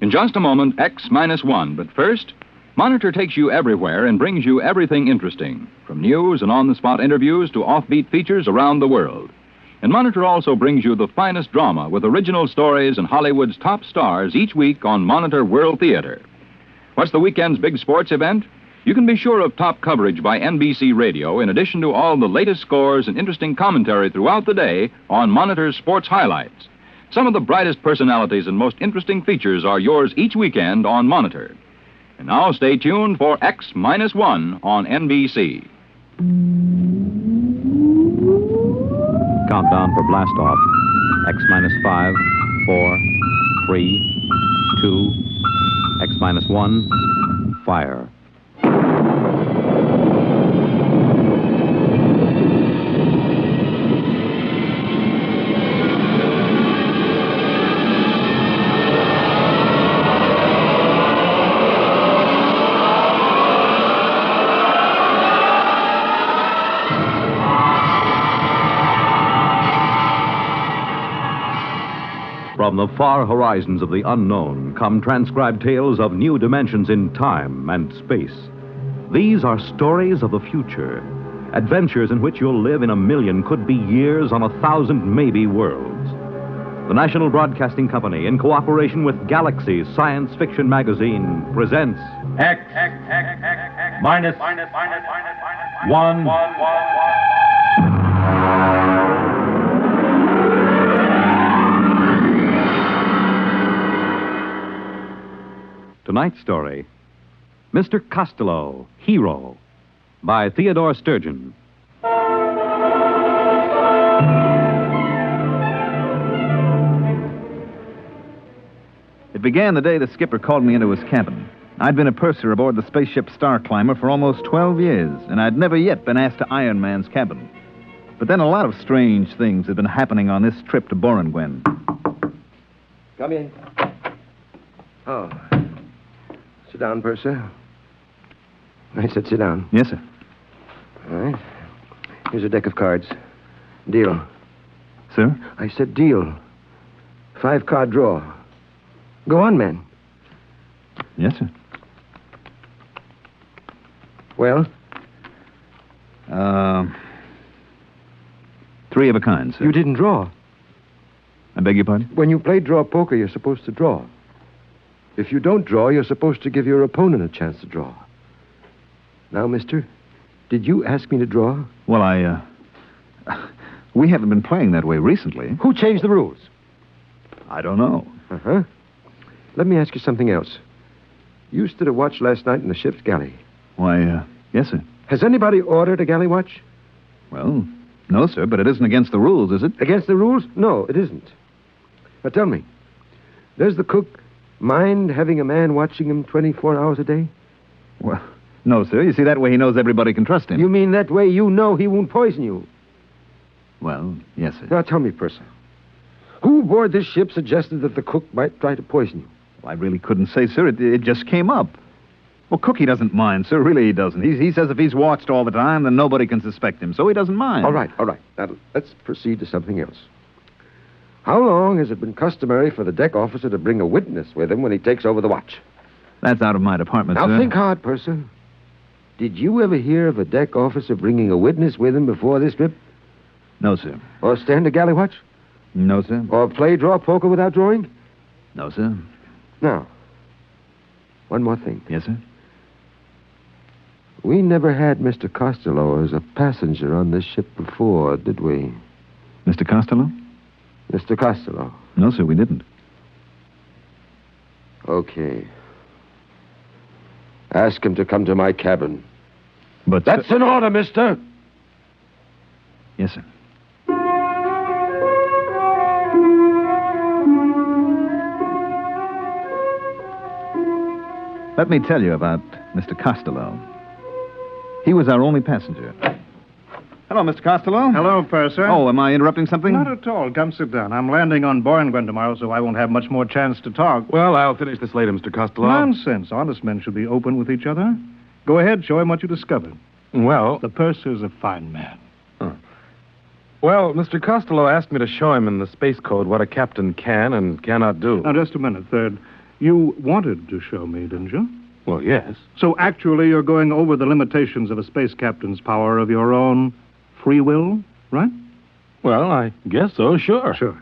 In just a moment, X-1. But first, Monitor takes you everywhere and brings you everything interesting, from news and on-the-spot interviews to offbeat features around the world. And Monitor also brings you the finest drama with original stories and Hollywood's top stars each week on Monitor World Theater. What's the weekend's big sports event? You can be sure of top coverage by NBC Radio in addition to all the latest scores and interesting commentary throughout the day on Monitor's sports highlights. Some of the brightest personalities and most interesting features are yours each weekend on Monitor. And now stay tuned for X-1 on NBC. Countdown for blastoff. X-5, 4, 3, 2, X-1, fire. From the far horizons of the unknown come transcribed tales of new dimensions in time and space. These are stories of the future, adventures in which you'll live in a million, could be years, on 1,000 maybe worlds. The National Broadcasting Company, in cooperation with Galaxy Science Fiction Magazine, presents X minus 1. Tonight's story, Mr. Costello, Hero, by Theodore Sturgeon. It began the day the skipper called me into his cabin. I'd been a purser aboard the spaceship Star Climber for almost 12 years, and I'd never yet been asked to Iron Man's cabin. But then a lot of strange things had been happening on this trip to Borengwen. Come in. Oh. Sit down, Purser. I said sit down. Yes, sir. All right. Here's a deck of cards. Deal. Sir? I said deal. 5-card draw. Go on, man. Yes, sir. Well? 3 of a kind, sir. You didn't draw. I beg your pardon? When you play draw poker, you're supposed to draw. If you don't draw, you're supposed to give your opponent a chance to draw. Now, mister, did you ask me to draw? Well, we haven't been playing that way recently. Who changed the rules? I don't know. Uh-huh. Let me ask you something else. You stood a watch last night in the ship's galley. Why, yes, sir. Has anybody ordered a galley watch? Well, no, sir, but it isn't against the rules, is it? Against the rules? No, it isn't. Now, tell me, does the cook mind having a man watching him 24 hours a day? Well, no, sir. You see, that way he knows everybody can trust him. You mean that way you know he won't poison you? Well, yes, sir. Now, tell me, Purser, who aboard this ship suggested that the cook might try to poison you? Well, I really couldn't say, sir. It just came up. Well, Cookie doesn't mind, sir. Really, he doesn't. He says if he's watched all the time, then nobody can suspect him, so he doesn't mind. All right. Now, let's proceed to something else. How long has it been customary for the deck officer to bring a witness with him when he takes over the watch? That's out of my department, Now, sir. think hard, Purser. Did you ever hear of a deck officer bringing a witness with him before this trip? No, sir. Or stand a galley watch? No, sir. Or play draw poker without drawing? No, sir. Now, one more thing. Yes, sir. We never had Mr. Costello as a passenger on this ship before, did we? Mr. Costello? Mr. Costello. No, sir, we didn't. Okay. Ask him to come to my cabin. But... That's an order, mister. Yes, sir. Let me tell you about Mr. Costello. He was our only passenger. Hello, Mr. Costello. Hello, Purser. Oh, am I interrupting something? Not at all. Come sit down. I'm landing on Borengwen tomorrow, so I won't have much more chance to talk. Well, I'll finish this later, Mr. Costello. Nonsense. Honest men should be open with each other. Go ahead, show him what you discovered. Well... The purser's a fine man. Well, Mr. Costello asked me to show him in the space code what a captain can and cannot do. Now, just a minute, Third. You wanted to show me, didn't you? Well, yes. So actually, you're going over the limitations of a space captain's power of your own free will, right? Well, I guess so, sure. Sure.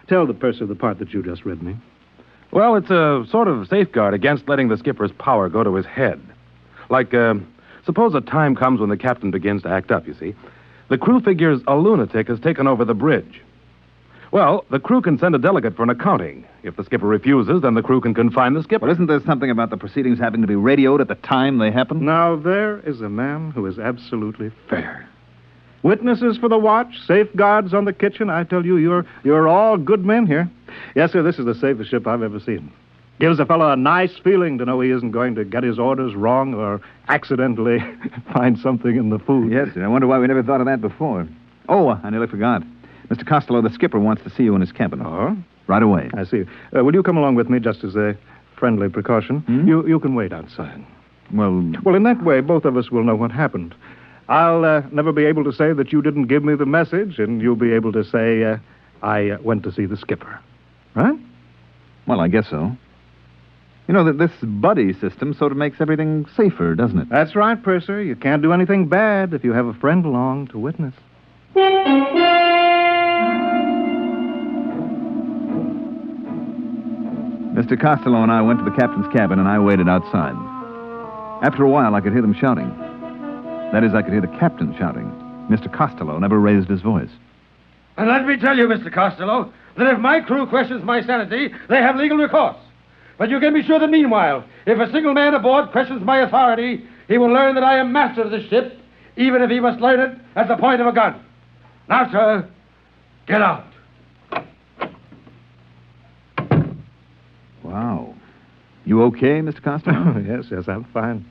Tell the purser the part that you just read me. Well, it's a sort of safeguard against letting the skipper's power go to his head. Like, suppose a time comes when the captain begins to act up, you see. The crew figures a lunatic has taken over the bridge. Well, the crew can send a delegate for an accounting. If the skipper refuses, then the crew can confine the skipper. Well, isn't there something about the proceedings having to be radioed at the time they happen? Now, there is a man who is absolutely fair. Witnesses for the watch, safeguards on the kitchen. I tell you, you're all good men here. Yes, sir, this is the safest ship I've ever seen. Gives a fellow a nice feeling to know he isn't going to get his orders wrong or accidentally find something in the food. Yes, sir. I wonder why we never thought of that before. Oh, I nearly forgot. Mr. Costello, the skipper wants to see you in his cabin. Oh? Right away. I see. Will you come along with me just as a friendly precaution? Hmm? You can wait outside. Well, in that way, both of us will know what happened. I'll never be able to say that you didn't give me the message, and you'll be able to say I went to see the skipper. Right? well, I guess so. You know, that this buddy system sort of makes everything safer, doesn't it? That's right, Purser. You can't do anything bad if you have a friend along to witness. Mr. Costello and I went to the captain's cabin, and I waited outside. After a while, I could hear them shouting. That is, I could hear the captain shouting. Mr. Costello never raised his voice. And let me tell you, Mr. Costello, that if my crew questions my sanity, they have legal recourse. But you can be sure that meanwhile, if a single man aboard questions my authority, he will learn that I am master of the ship, even if he must learn it at the point of a gun. Now, sir, get out. Wow. You okay, Mr. Costello? Yes, I'm fine.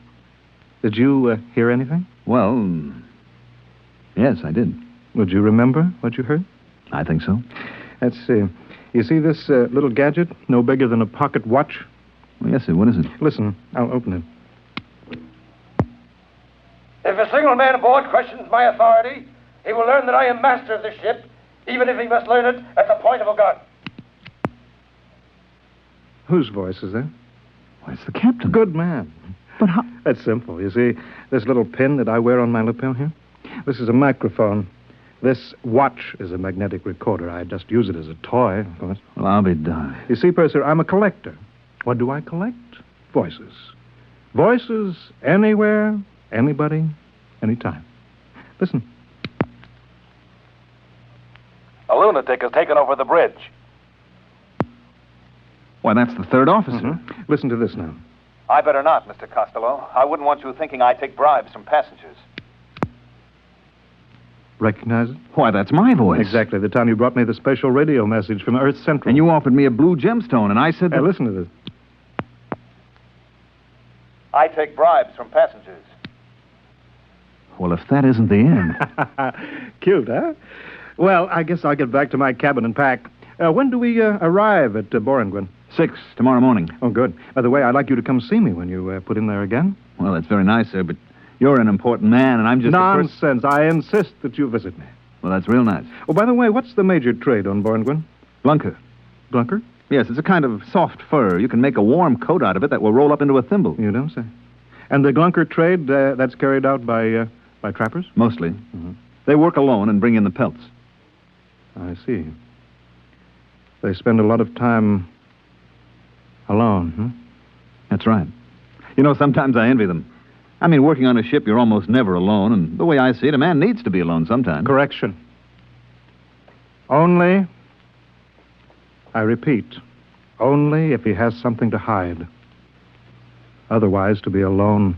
Did you hear anything? Well, yes, I did. Would you remember what you heard? I think so. Let's see. You see this little gadget, no bigger than a pocket watch? Well, yes, sir. What is it? Listen, I'll open it. If a single man aboard questions my authority, he will learn that I am master of the ship, even if he must learn it at the point of a gun. Whose voice is that? Why, it's the captain. Good man. But how... That's simple. You see, this little pin that I wear on my lapel here? This is a microphone. This watch is a magnetic recorder. I just use it as a toy, of course. Well, I'll be darned. You see, Purser, I'm a collector. What do I collect? Voices. Voices anywhere, anybody, anytime. Listen. A lunatic has taken over the bridge. Why, that's the third officer. Mm-hmm. Listen to this now. I better not, Mr. Costello. I wouldn't want you thinking I take bribes from passengers. Recognize it? Why, that's my voice. Exactly. The time you brought me the special radio message from Earth Central. And you offered me a blue gemstone, and I said Hey, that... listen to this. I take bribes from passengers. Well, if that isn't the end... Cute, huh? Well, I guess I'll get back to my cabin and pack. When do we arrive at Borengwen? 6 tomorrow morning. Oh, good. By the way, I'd like you to come see me when you put in there again. Well, that's very nice, sir, but you're an important man, and I'm just... Nonsense. I insist that you visit me. Well, that's real nice. Oh, by the way, what's the major trade on Borengwen? Blunker. Blunker? Yes, it's a kind of soft fur. You can make a warm coat out of it that will roll up into a thimble. You don't say. And the glunker trade, that's carried out by trappers? Mostly. Mm-hmm. They work alone and bring in the pelts. I see. They spend a lot of time alone, huh? That's right. You know, sometimes I envy them. I mean, working on a ship, you're almost never alone, and the way I see it, a man needs to be alone sometimes. Correction. Only, I repeat, only if he has something to hide. Otherwise, to be alone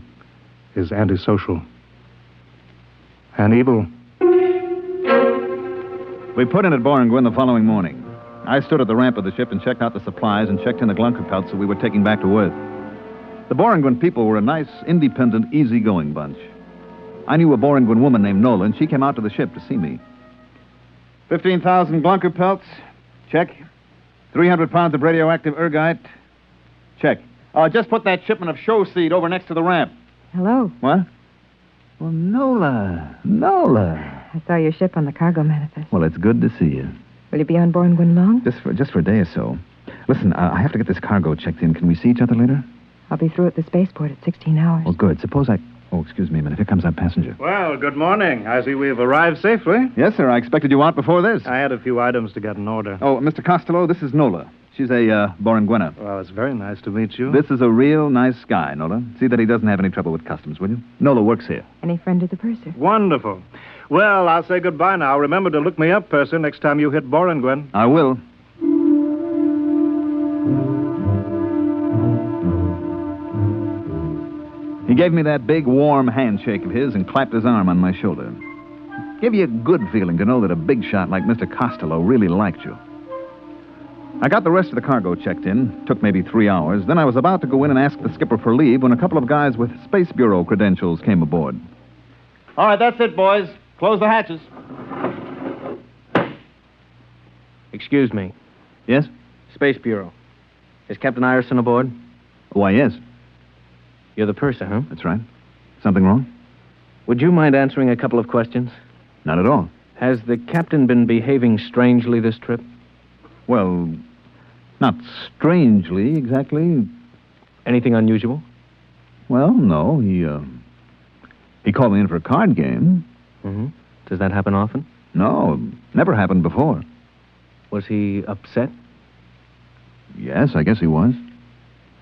is antisocial and evil. We put in at Borengwen the following morning. I stood at the ramp of the ship and checked out the supplies and checked in the glunker pelts that we were taking back to Earth. The Borengwen people were a nice, independent, easygoing bunch. I knew a Borengwen woman named Nola, and she came out to the ship to see me. 15,000 glunker pelts. Check. 300 pounds of radioactive ergite. Check. Just put that shipment of show seed over next to the ramp. Hello. What? Well, Nola. I saw your ship on the cargo manifest. Well, it's good to see you. Will you be on Borengwen long? Just for a day or so. Listen, I have to get this cargo checked in. Can we see each other later? I'll be through at the spaceport at 16 hours. Oh, good. Suppose I... Oh, excuse me a minute. Here comes our passenger. Well, good morning. I see we've arrived safely. Yes, sir. I expected you out before this. I had a few items to get in order. Oh, Mr. Costello, this is Nola. She's a Boringuena. Well, it's very nice to meet you. This is a real nice guy, Nola. See that he doesn't have any trouble with customs, will you? Nola works here. Any friend of the purser? Wonderful. Well, I'll say goodbye now. Remember to look me up, Purser, next time you hit Boringuen. I will. He gave me that big, warm handshake of his and clapped his arm on my shoulder. Gave you a good feeling to know that a big shot like Mr. Costello really liked you. I got the rest of the cargo checked in. Took maybe 3 hours. Then I was about to go in and ask the skipper for leave when a couple of guys with Space Bureau credentials came aboard. All right, that's it, boys. Close the hatches. Excuse me. Yes? Space Bureau. Is Captain Ireson aboard? Why, yes. You're the purser, huh? That's right. Something wrong? Would you mind answering a couple of questions? Not at all. Has the captain been behaving strangely this trip? Well, not strangely, exactly. Anything unusual? Well, no. He called me in for a card game. Mm-hmm. Does that happen often? No, never happened before. Was he upset? Yes, I guess he was.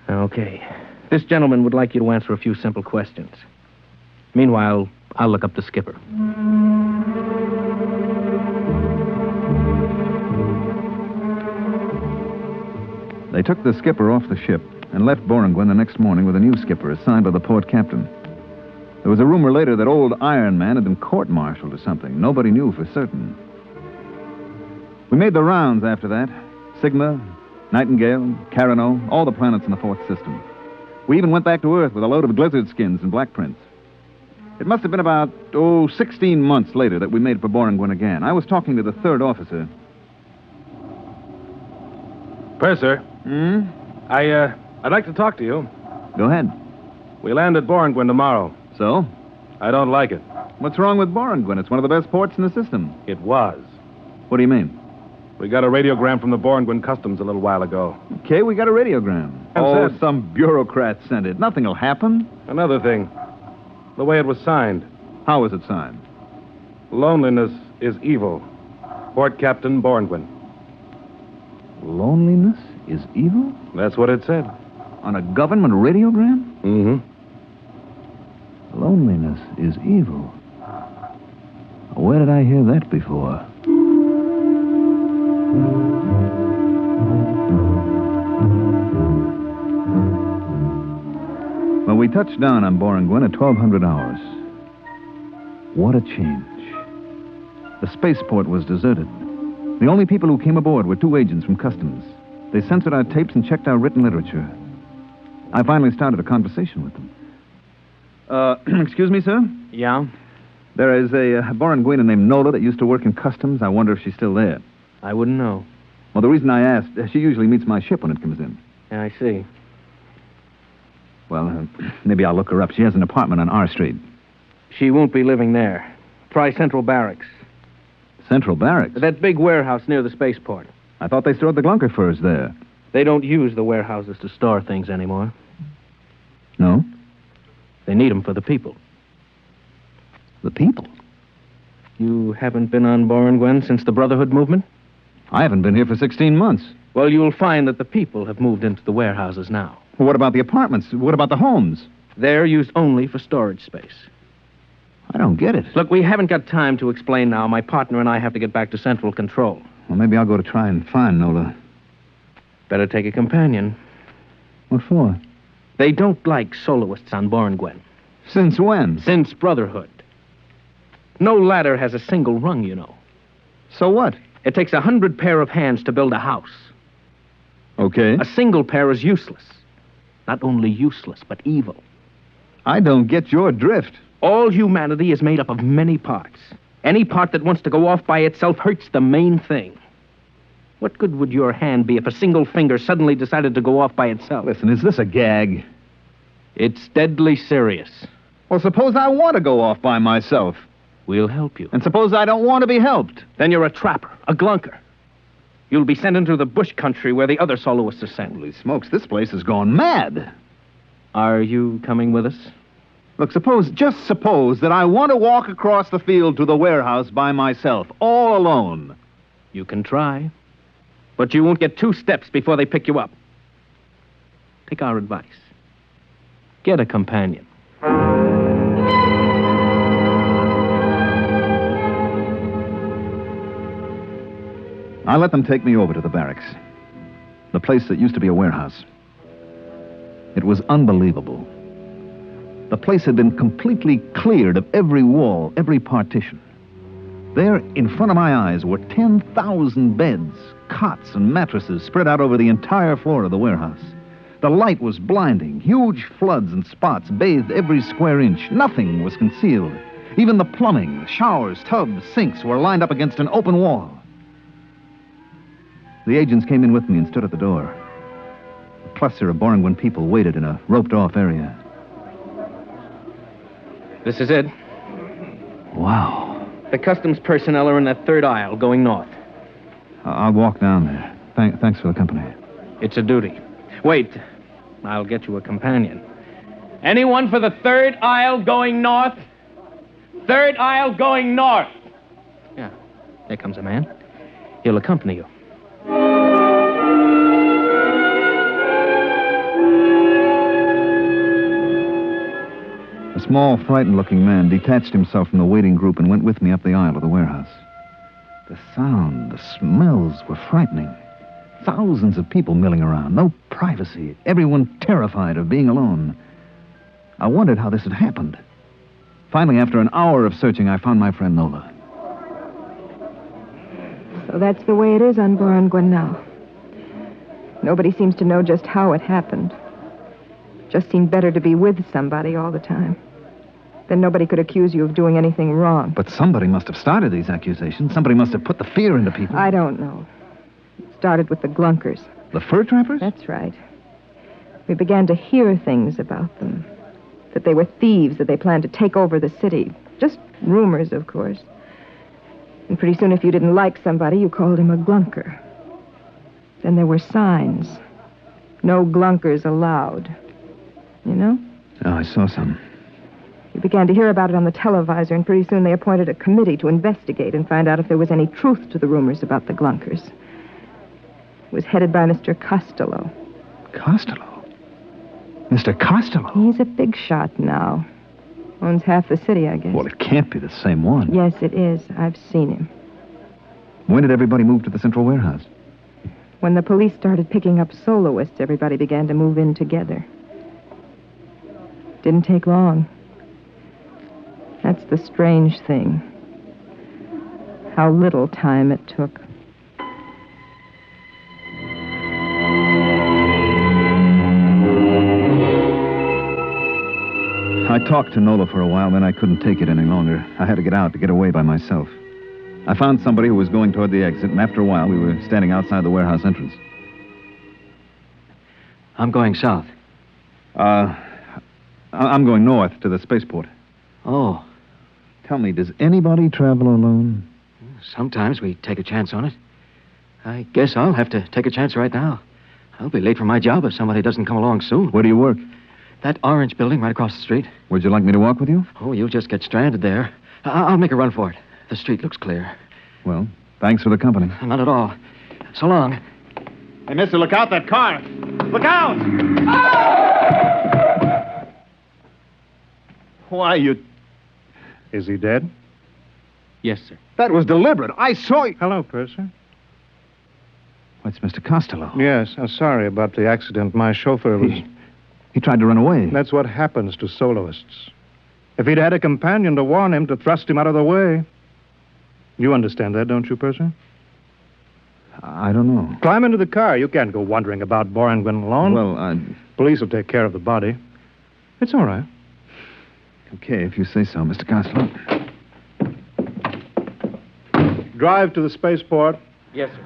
Okay. This gentleman would like you to answer a few simple questions. Meanwhile, I'll look up the skipper. They took the skipper off the ship and left Boringuen the next morning with a new skipper assigned by the port captain. There was a rumor later that old Iron Man had been court-martialed or something. Nobody knew for certain. We made the rounds after that. Sigma, Nightingale, Carano, all the planets in the fourth system. We even went back to Earth with a load of glizzard skins and black prints. It must have been about, 16 months later that we made it for Boringuen again. I was talking to the third officer. Purser. Hmm? I'd like to talk to you. Go ahead. We land at Boringuen tomorrow. So? I don't like it. What's wrong with Boringuen? It's one of the best ports in the system. It was. What do you mean? We got a radiogram from the Boringuen Customs a little while ago. Okay, we got a radiogram. How's that? Some bureaucrat sent it. Nothing'll happen. Another thing. The way it was signed. How was it signed? Loneliness is evil. Port Captain Boringuen. Loneliness is evil? That's what it said. On a government radiogram? Mm-hmm. Loneliness is evil. Where did I hear that before? Well, we touched down on Boringuen at 1200 hours. What a change. The spaceport was deserted. The only people who came aboard were 2 agents from Customs. They censored our tapes and checked our written literature. I finally started a conversation with them. Excuse me, sir? Yeah? There is a Boringuena named Nola that used to work in Customs. I wonder if she's still there. I wouldn't know. Well, the reason I asked, she usually meets my ship when it comes in. Yeah, I see. Well, maybe I'll look her up. She has an apartment on R Street. She won't be living there. Try Central Barracks. Central Barracks? That big warehouse near the spaceport. I thought they stored the Glunker furs there. They don't use the warehouses to store things anymore. No? They need them for the people. The people? You haven't been on Boringuen since the Brotherhood movement? I haven't been here for 16 months. Well, you'll find that the people have moved into the warehouses now. Well, what about the apartments? What about the homes? They're used only for storage space. I don't get it. Look, we haven't got time to explain now. My partner and I have to get back to Central Control. Well, maybe I'll go to try and find Nola. Better take a companion. What for? They don't like soloists on Boringuen. Since when? Since Brotherhood. No ladder has a single rung, you know. So what? It takes 100 pair of hands to build a house. Okay. A single pair is useless. Not only useless, but evil. I don't get your drift. All humanity is made up of many parts. Any part that wants to go off by itself hurts the main thing. What good would your hand be if a single finger suddenly decided to go off by itself? Listen, is this a gag? It's deadly serious. Well, suppose I want to go off by myself. We'll help you. And suppose I don't want to be helped. Then you're a trapper, a glunker. You'll be sent into the bush country where the other soloists are sent. Holy smokes, this place has gone mad. Are you coming with us? Look, just suppose that I want to walk across the field to the warehouse by myself, all alone. You can try. But you won't get 2 steps before they pick you up. Take our advice. Get a companion. I let them take me over to the barracks, the place that used to be a warehouse. It was unbelievable. The place had been completely cleared of every wall, every partition. There, in front of my eyes, were 10,000 beds, cots, and mattresses spread out over the entire floor of the warehouse. The light was blinding. Huge floods and spots bathed every square inch. Nothing was concealed. Even the plumbing, the showers, tubs, sinks were lined up against an open wall. The agents came in with me and stood at the door. A cluster of Boringwin people waited in a roped-off area. This is it. Wow. The customs personnel are in that 3rd aisle, going north. I'll walk down there. Thanks for the company. It's a duty. Wait. I'll get you a companion. Anyone for the 3rd aisle going north? 3rd aisle going north. Yeah. There comes a man. He'll accompany you. A small, frightened-looking man detached himself from the waiting group and went with me up the aisle of the warehouse. The sound, the smells were frightening. Thousands of people milling around, no privacy, everyone terrified of being alone. I wondered how this had happened. Finally, after an hour of searching, I found my friend Nola. So that's the way it is on Boringwin now. Nobody seems to know just how it happened. Just seemed better to be with somebody all the time. Then nobody could accuse you of doing anything wrong. But somebody must have started these accusations. Somebody must have put the fear into people. I don't know. It started with the Glunkers. The fur trappers? That's right. We began to hear things about them. That they were thieves, that they planned to take over the city. Just rumors, of course. And pretty soon, if you didn't like somebody, you called him a Glunker. Then there were signs. No Glunkers allowed. You know? Oh, I saw some. You began to hear about it on the televisor, and pretty soon they appointed a committee to investigate and find out if there was any truth to the rumors about the Glunkers. It was headed by Mr. Costello. Costello? Mr. Costello? He's a big shot now. Owns half the city, I guess. Well, it can't be the same one. Yes, it is. I've seen him. When did everybody move to the central warehouse? When the police started picking up soloists, everybody began to move in together. Didn't take long. That's the strange thing. How little time it took. I talked to Nola for a while, then I couldn't take it any longer. I had to get out, to get away by myself. I found somebody who was going toward the exit, and after a while, we were standing outside the warehouse entrance. I'm going south. I'm going north to the spaceport. Oh. Tell me, does anybody travel alone? Sometimes we take a chance on it. I guess I'll have to take a chance right now. I'll be late for my job if somebody doesn't come along soon. Where do you work? That orange building right across the street. Would you like me to walk with you? Oh, you'll just get stranded there. I'll make a run for it. The street looks clear. Well, thanks for the company. Not at all. So long. Hey, mister, look out, that car. Look out! Why, you... Is he dead? Yes, sir. That was deliberate. I saw you. Hello, Purser. What's Mr. Costello? Yes, I'm sorry about the accident. My chauffeur was... He tried to run away. That's what happens to soloists. If he'd had a companion to warn him, to thrust him out of the way. You understand that, don't you, Purser? I don't know. Climb into the car. You can't go wandering about Boringwin alone. Well, Police will take care of the body. It's all right. Okay, if you say so, Mr. Costello. Drive to the spaceport. Yes, sir.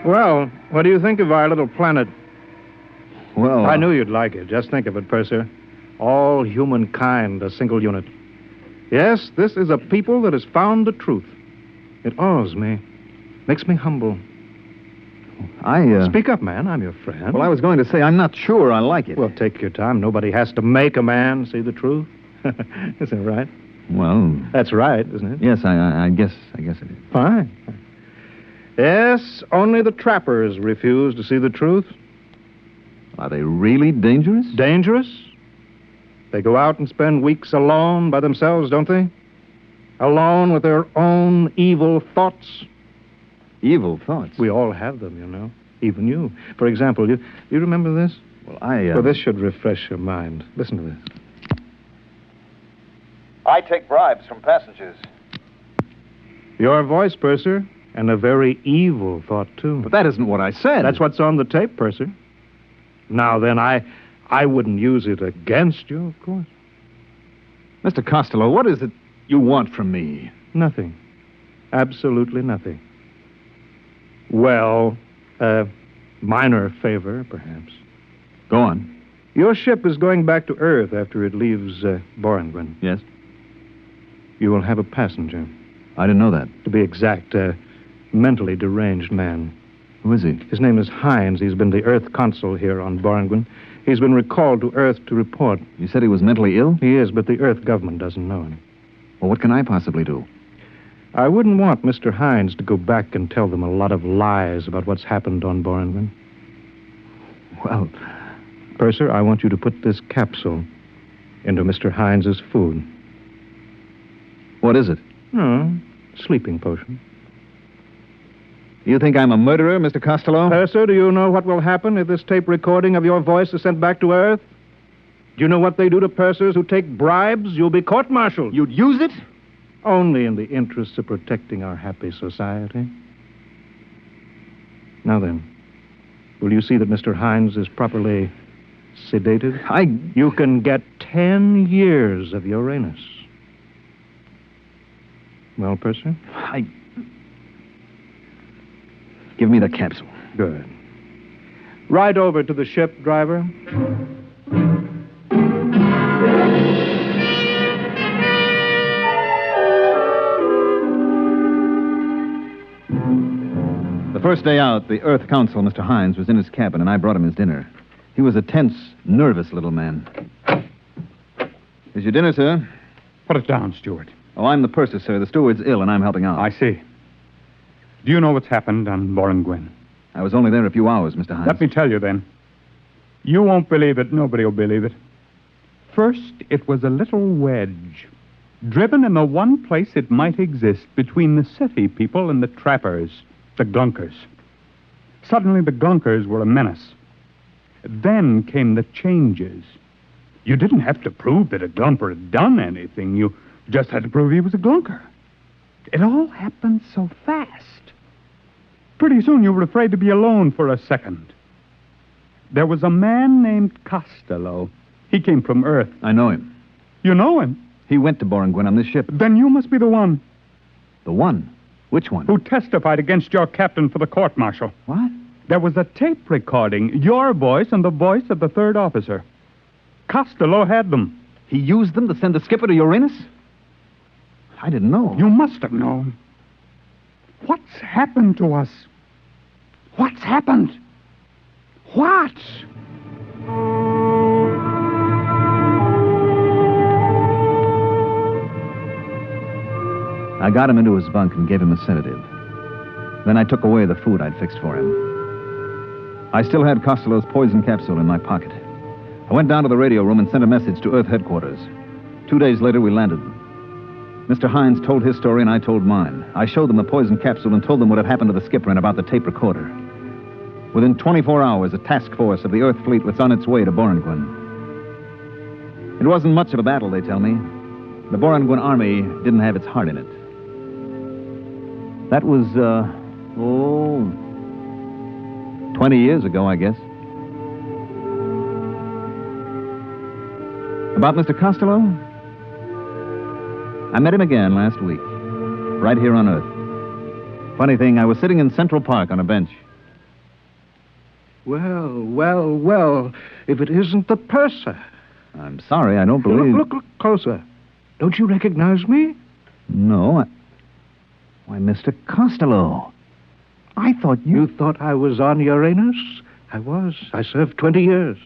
Well, what do you think of our little planet? Well... I knew you'd like it. Just think of it, Purser. All humankind, a single unit. Yes, this is a people that has found the truth. It awes me. Makes me humble. Speak up, man. I'm your friend. Well, I was going to say, I'm not sure I like it. Well, take your time. Nobody has to make a man see the truth. Isn't it right? Well... That's right, isn't it? Yes, I guess it is. Fine. Yes, only the trappers refuse to see the truth. Are they really dangerous? Dangerous? They go out and spend weeks alone by themselves, don't they? Alone with their own evil thoughts. Evil thoughts? We all have them, you know. Even you. For example, you remember this? Well, Well, this should refresh your mind. Listen to this. I take bribes from passengers. Your voice, Purser, and a very evil thought, too. But that isn't what I said. That's what's on the tape, Purser. Now, then, I wouldn't use it against you, of course. Mr. Costello, what is it you want from me? Nothing. Absolutely nothing. Well, a minor favor, perhaps. Go on. Your ship is going back to Earth after it leaves Borengwen. Yes? You will have a passenger. I didn't know that. To be exact, a mentally deranged man. Who is he? His name is Hines. He's been the Earth consul here on Borengwen. He's been recalled to Earth to report. You said he was mentally ill? He is, but the Earth government doesn't know him. Well, what can I possibly do? I wouldn't want Mr. Hines to go back and tell them a lot of lies about what's happened on Borengwen. Well... Purser, I want you to put this capsule into Mr. Hines's food. What is it? Oh, sleeping potion. You think I'm a murderer, Mr. Costello? Purser, do you know what will happen if this tape recording of your voice is sent back to Earth? Do you know what they do to pursers who take bribes? You'll be court-martialed. You'd use it? Only in the interests of protecting our happy society. Now then, will you see that Mr. Hines is properly sedated? You can get 10 years of Uranus. Well, Purser? Give me the capsule. Good. Ride over to the ship, driver. The first day out, the Earth Council, Mr. Hines, was in his cabin, and I brought him his dinner. He was a tense, nervous little man. Here's your dinner, sir. Put it down, steward. Oh, I'm the purser, sir. The steward's ill, and I'm helping out. I see. Do you know what's happened on Borengwen? I was only there a few hours, Mr. Hines. Let me tell you, then. You won't believe it. Nobody will believe it. First, it was a little wedge, driven in the one place it might exist between the city people and the trappers, the glunkers. Suddenly, the glunkers were a menace. Then came the changes. You didn't have to prove that a glumper had done anything. You just had to prove he was a glunker. It all happened so fast. Pretty soon you were afraid to be alone for a second. There was a man named Costello. He came from Earth. I know him. You know him? He went to Borengwen on this ship. Then you must be the one. The one? Which one? Who testified against your captain for the court-martial. What? There was a tape recording, your voice and the voice of the third officer. Costello had them. He used them to send the skipper to Uranus? I didn't know. You must have known. What's happened to us? What's happened? What? I got him into his bunk and gave him a sedative. Then I took away the food I'd fixed for him. I still had Costello's poison capsule in my pocket. I went down to the radio room and sent a message to Earth headquarters. 2 days later, we landed. Mr. Hines told his story and I told mine. I showed them the poison capsule and told them what had happened to the skipper and about the tape recorder. Within 24 hours, a task force of the Earth fleet was on its way to Borengwen. It wasn't much of a battle, they tell me. The Borengwen army didn't have its heart in it. That was, 20 years ago, I guess. About Mr. Costello? I met him again last week, right here on Earth. Funny thing, I was sitting in Central Park on a bench. Well, if it isn't the purser. I'm sorry, I don't believe... Look closer. Don't you recognize me? No, Why, Mr. Costello, I thought You thought I was on Uranus? I was. I served 20 years.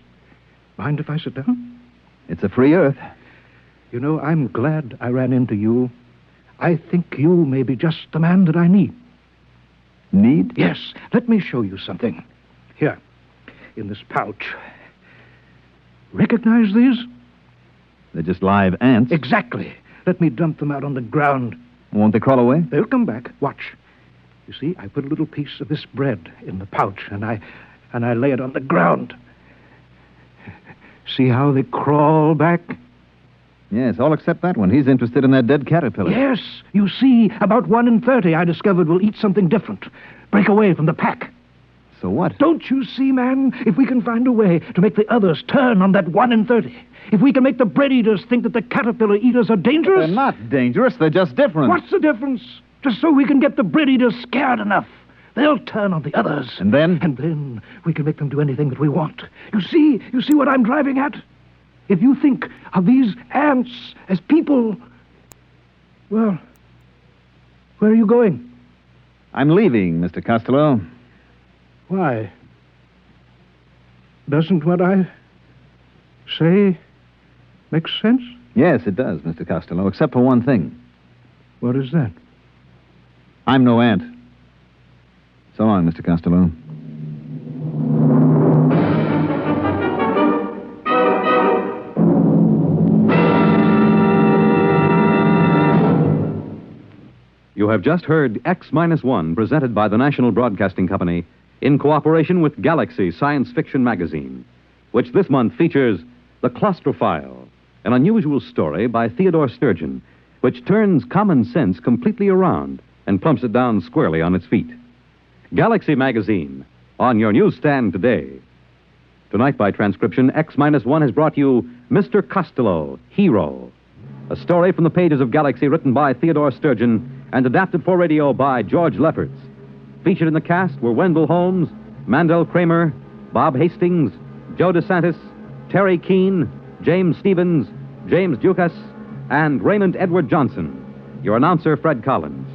Mind if I sit down? It's a free Earth. You know, I'm glad I ran into you. I think you may be just the man that I need. Need? Yes. Let me show you something. Here, in this pouch. Recognize these? They're just live ants. Exactly. Let me dump them out on the ground. Won't they crawl away? They'll come back. Watch. You see, I put a little piece of this bread in the pouch, and I lay it on the ground. See how they crawl back? Yes, all except that one. He's interested in that dead caterpillar. Yes. You see, about 1 in 30 I discovered will eat something different. Break away from the pack. So what? Don't you see, man? If we can find a way to make the others turn on that 1 in 30, if we can make the bread eaters think that the caterpillar eaters are dangerous... They're not dangerous. They're just different. What's the difference? Just so we can get the bread eaters scared enough. They'll turn on the others. And then? And then we can make them do anything that we want. You see what I'm driving at? If you think of these ants as people, well, where are you going? I'm leaving, Mr. Costello. Why? Doesn't what I say make sense? Yes, it does, Mr. Costello, except for one thing. What is that? I'm no ant. So long, Mr. Costello. You have just heard X-1, presented by the National Broadcasting Company in cooperation with Galaxy Science Fiction Magazine, which this month features The Claustrophile, an unusual story by Theodore Sturgeon, which turns common sense completely around and plumps it down squarely on its feet. Galaxy Magazine, on your newsstand today. Tonight, by transcription, X-1 has brought you Mr. Costello, Hero, a story from the pages of Galaxy written by Theodore Sturgeon and adapted for radio by George Lefferts. Featured in the cast were Wendell Holmes, Mandel Kramer, Bob Hastings, Joe DeSantis, Terry Keane, James Stevens, James Dukas, and Raymond Edward Johnson. Your announcer, Fred Collins.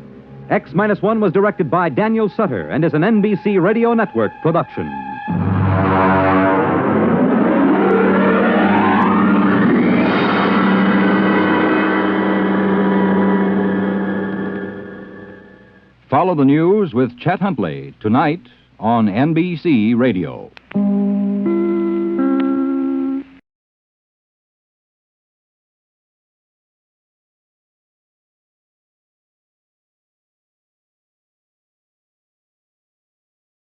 X-1 was directed by Daniel Sutter and is an NBC Radio Network production. Follow the news with Chet Huntley tonight on NBC Radio.